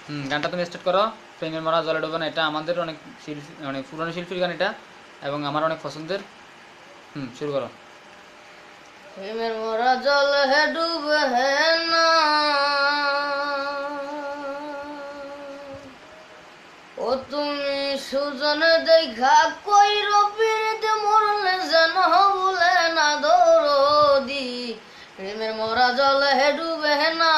গানটা তুমি স্টার্ট করো। প্রেমের মরা জলে ডুবে না, এটা আমাদের অনেক শিল্পী, মানে পুরনো শিল্পীর গান এটা, এবং আমার অনেক পছন্দের। শুরু করো। প্রেমের মরা জলে ডুবে না, ও তুমি সুজন দেখা কইর পিড়িতে মরলে যেন বলে না দরদি। প্রেমের মরা জলে ডুবে না,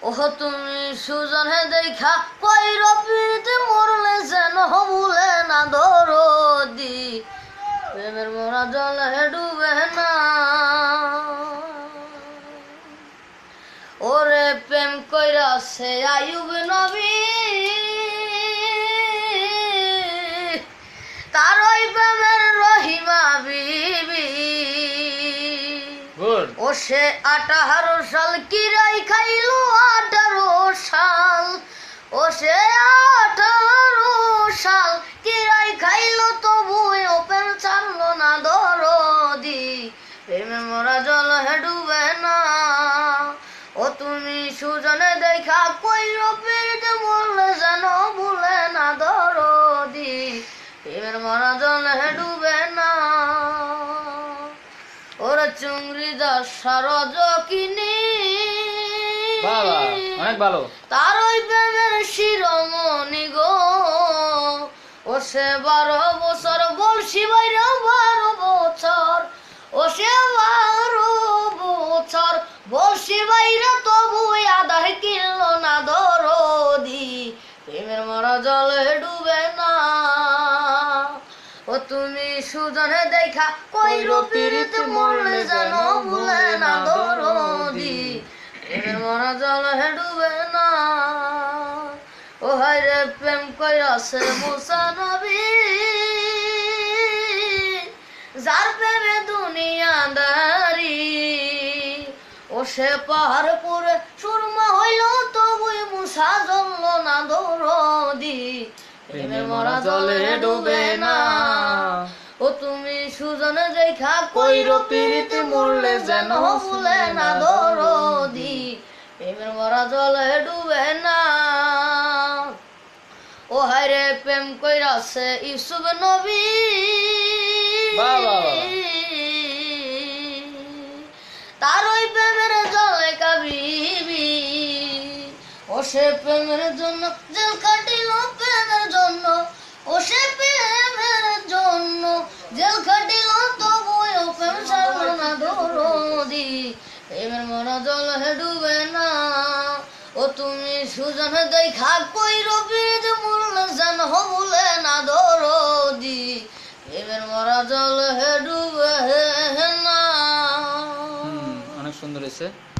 ও তুমি সুজন দেখা কইর পিড়িতে মরলে যেন বলে না দরদি। প্রেমের মরা জলে ডুবে না, ওরে প্রেম কইরা সে আইয়ুব নবী, তার ওই প্রেমের রহিমা বিবি। ও সে 18 সাল কিরাই খাইলো, 18 সাল, ও সে 18 সাল কিরাই খাইলো, তবু ও প্রেম ছাড়লো না দরদি। প্রেমে মরা জল ডুবে না, ও তুমি সুজনে দেখা কইর পিড়িতে মরলে যেন ভুলে না দরদি। প্রেমের মরা জল ডুবে না, ওরা চুংরি দাস সারজ কিনি, অনেক ভালো। তার ওই প্রেমের শিরোমণি গো, ও সে 12 বছর বলছি বাইরে 12 বছর, ও সে 12 বছর বলছি বাইরে, তবু আদার কিনল না দরদি। প্রেমের মরা জলে ডুবে না, ও তুমি সুজনে দেখা কইর পিড়িতে মরলে যেন ভুলে না দরদি। প্রেমের মরা জলে ডুবে না, ও হায় রে প্রেম কইরাছে মুসা নবী, যার প্রেমে দুনিয়াদারি। ও সে পাহাড় পুরে সুরমা হইল, তবুই মুসা জ্বলল না দরদি। প্রেমের মরা জলে ডুবে না, ও তুমি সুজনে দেখা কইর পিড়িতে মরলে যেন ভুলে না দরদি। প্রেমের মরা জলে ডুবে না, ও হায় রে প্রেম কইরাছে ইউসুফ নবী, তার ওই প্রেমের জলে কাবিবি। ও সে প্রেমের জন্য জেল কাটিল, প্রেমের জন্য, ও সে প্রেমের জন্য জেল কাটিল, তবু ও প্রেম ছাড়ল না দরদি। প্রেমের মরা জলে ডুবে না, ও তুমি সুজন দেখা কইর পিড়িতে মরলে যেন ভুলে না দরদি। প্রেমের মরা জলে ডুবে না। অনেক সুন্দর হয়েছে।